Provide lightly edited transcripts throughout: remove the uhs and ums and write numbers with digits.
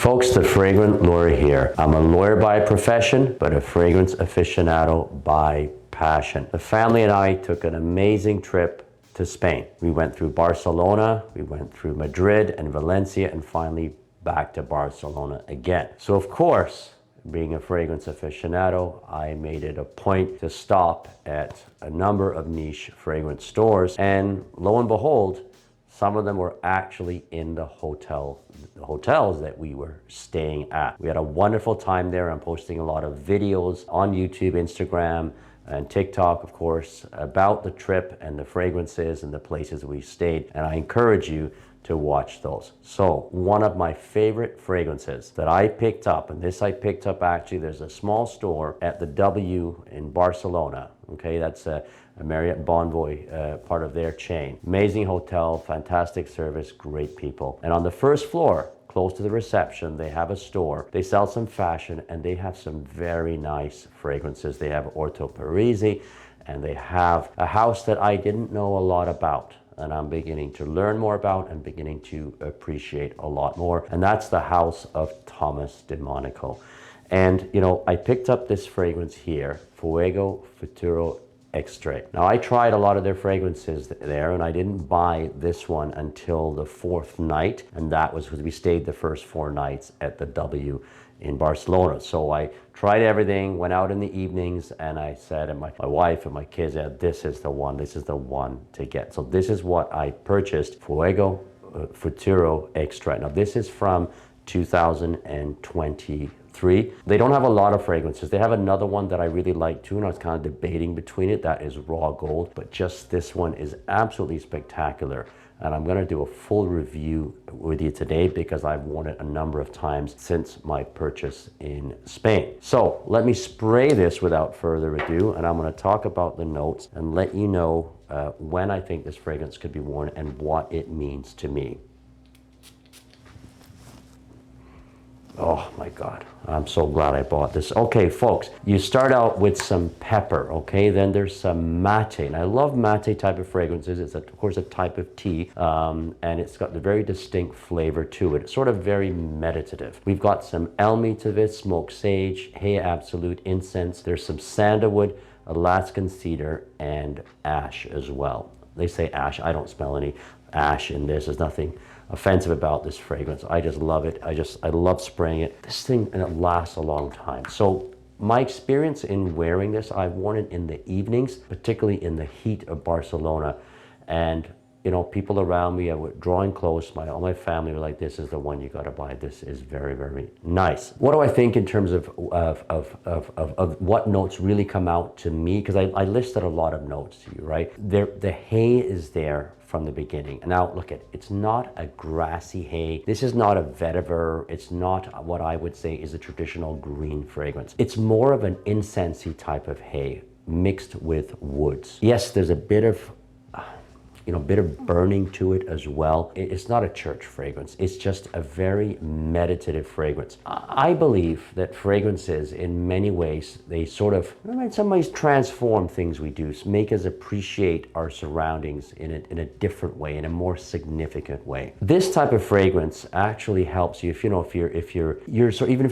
Folks, the Fragrant lawyer here. I'm a lawyer by profession, but a fragrance aficionado by passion. The family and I took an amazing trip to Spain. We went through Barcelona, we went through Madrid and Valencia, and finally back to Barcelona again. So of course, being a fragrance aficionado, I made it a point to stop at a number of niche fragrance stores, and lo and behold, some of them were actually in the hotels that we were staying at. We had a wonderful time there. I'm posting a lot of videos on YouTube, Instagram, and TikTok, of course, about the trip and the fragrances and the places we stayed. And I encourage you to watch those. So one of my favorite fragrances that I picked up, and this I picked up actually, there's a small store at the W in Barcelona. Okay, that's a Marriott Bonvoy, part of their chain. Amazing hotel, fantastic service, great people. And on the first floor, close to the reception, they have a store. They sell some fashion and they have some very nice fragrances. They have Orto Parisi, and they have a house that I didn't know a lot about, and I'm beginning to learn more about and beginning to appreciate a lot more. And that's the house of Thomas de Monaco. And you know, I picked up this fragrance here, Fuego Futuro Extrait. Now I tried a lot of their fragrances there, and I didn't buy this one until the fourth night, and that was because we stayed the first 4 nights at the W in Barcelona. So I tried everything, went out in the evenings, and I said, and my wife and my kids said, this is the one to get. So this is what I purchased, Fuego Futuro Extrait. Now this is from 2023. They don't have a lot of fragrances. They have another one that I really like too, and I was kind of debating between it. That is Raw Gold, but just this one is absolutely spectacular. And I'm gonna do a full review with you today because I've worn it a number of times since my purchase in Spain. So let me spray this without further ado, and I'm gonna talk about the notes and let you know when I think this fragrance could be worn and what it means to me. Oh my God, I'm so glad I bought this. Okay, folks, you start out with some pepper, okay? Then there's some mate, and I love mate type of fragrances. It's, of course, a type of tea, and it's got a very distinct flavor to it. It's sort of very meditative. We've got some elemi to this, smoked sage, hey absolute, incense. There's some sandalwood, Alaskan cedar, and ash as well. They say ash. I don't smell any ash in this. There's nothing offensive about this fragrance. I just love it. I love spraying it. This thing, and it lasts a long time. So my experience in wearing this, I've worn it in the evenings, particularly in the heat of Barcelona. And you know, people around me, I were drawing close, all my family were like, this is the one you gotta buy. This is very, very nice. What do I think in terms of what notes really come out to me? Because I listed a lot of notes to you, right? The hay is there from the beginning. And now look it's not a grassy hay. This is not a vetiver. It's not what I would say is a traditional green fragrance. It's more of an incensey type of hay mixed with woods. Yes, there's a bit of burning to it as well. It's not a church fragrance. It's just a very meditative fragrance. I believe that fragrances, in many ways, they sort of, in some ways, transform things we do, make us appreciate our surroundings in a different way, in a more significant way. This type of fragrance actually helps you even if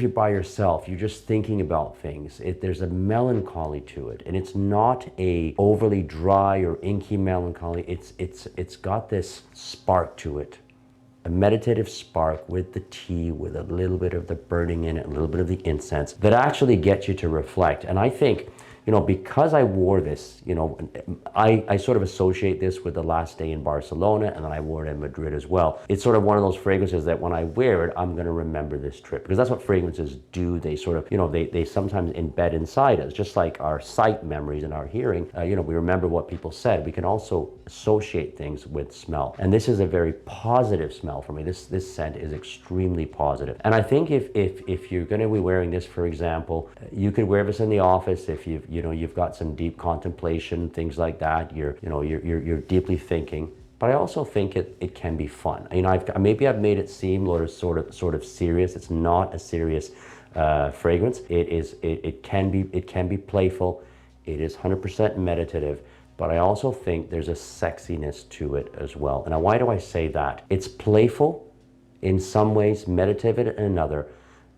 you're by yourself, you're just thinking about things. There's a melancholy to it, and it's not a overly dry or inky melancholy. It's got this spark to it, a meditative spark with the tea, with a little bit of the burning in it, a little bit of the incense that actually gets you to reflect. And I think, because I wore this, I sort of associate this with the last day in Barcelona, and then I wore it in Madrid as well. It's sort of one of those fragrances that when I wear it, I'm gonna remember this trip, because that's what fragrances do. They sort of, they sometimes embed inside us, just like our sight memories and our hearing. We remember what people said. We can also associate things with smell. And this is a very positive smell for me. This scent is extremely positive. And I think if you're gonna be wearing this, for example, you could wear this in the office if you've got some deep contemplation, things like that. You're deeply thinking. But I also think it can be fun. Maybe I've made it seem sort of serious. It's not a serious fragrance. It can be playful. It is 100% meditative. But I also think there's a sexiness to it as well. And now, why do I say that? It's playful, in some ways, meditative in another,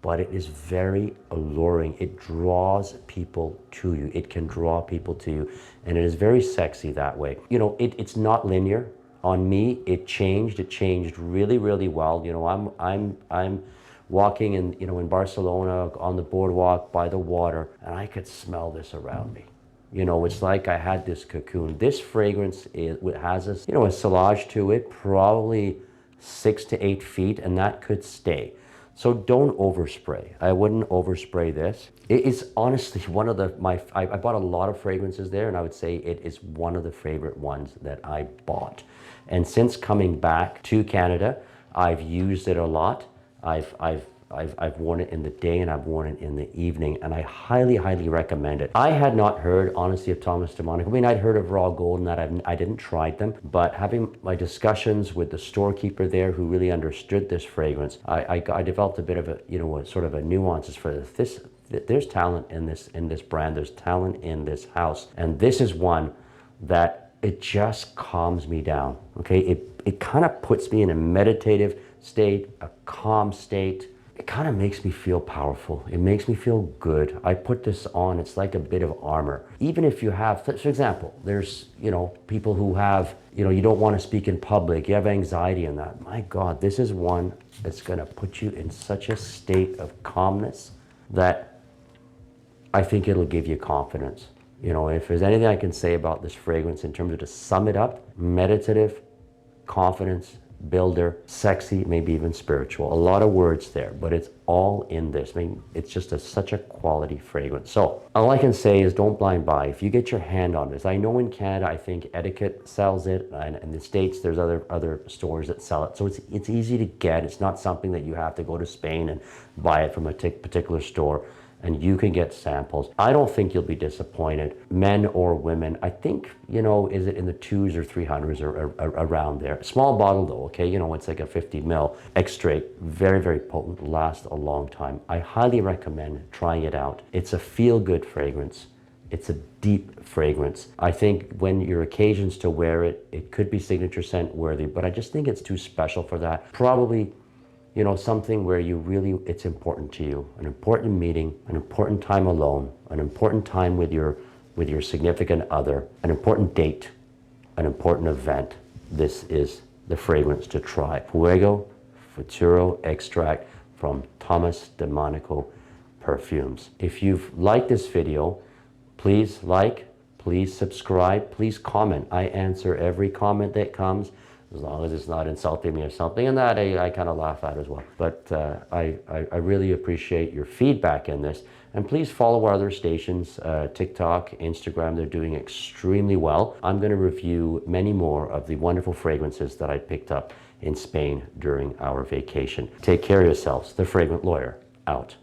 but it is very alluring. It draws people to you. It can draw people to you, and it is very sexy that way. You know, it's not linear. On me, it changed. It changed really, really well. You know, I'm walking in, you know, in Barcelona on the boardwalk by the water, and I could smell this around me. You know, it's like I had this cocoon. This fragrance has a, you know, a sillage to it, probably 6 to 8 feet, and that could stay. So don't overspray. I wouldn't overspray this. It is honestly one of I bought a lot of fragrances there, and I would say it is one of the favorite ones that I bought. And since coming back to Canada, I've used it a lot. I've worn it in the day and I've worn it in the evening, and I highly, highly recommend it. I had not heard, honestly, of Thomas de Monaco. I mean, I'd heard of Raw Gold and that I didn't try them, but having my discussions with the storekeeper there who really understood this fragrance, I developed a bit of a, you know, a sort of a nuances for this. There's talent in this brand. There's talent in this house, and this is one that it just calms me down. Okay, it kind of puts me in a meditative state, a calm state. It kind of makes me feel powerful. It makes me feel good. I put this on, it's like a bit of armor. Even if you have, for example, there's, you know, people who have, you know, you don't want to speak in public, you have anxiety in that. My God, this is one that's gonna put you in such a state of calmness that I think it'll give you confidence. You know, if there's anything I can say about this fragrance in terms of to sum it up, meditative, confidence, builder, sexy, maybe even spiritual. A lot of words there, but it's all in this. I mean, it's just such a quality fragrance. So all I can say is don't blind buy. If you get your hand on this, I know in Canada, I think Etiquette sells it, and in the States, there's other stores that sell it. So it's easy to get. It's not something that you have to go to Spain and buy it from a particular store, and you can get samples. I don't think you'll be disappointed, men or women. I think, you know, is it in the 2s or 300s or around there. Small bottle though, okay? You know, it's like a 50 ml extrait, very, very potent, lasts a long time. I highly recommend trying it out. It's a feel-good fragrance. It's a deep fragrance. I think when your occasions to wear it, it could be signature scent worthy, but I just think it's too special for that. Probably, you know, something where you really, it's important to you, an important meeting, an important time alone, an important time with your significant other, an important date, an important event. This is the fragrance to try. Fuego Futuro extract from Thomas de Monaco Perfumes. If you've liked this video, please like, please subscribe, please comment. I answer every comment that comes, as long as it's not insulting me or something, and that I kind of laugh at as well. But I really appreciate your feedback in this. And please follow our other stations, TikTok, Instagram. They're doing extremely well. I'm going to review many more of the wonderful fragrances that I picked up in Spain during our vacation. Take care of yourselves. The Fragrant Lawyer, out.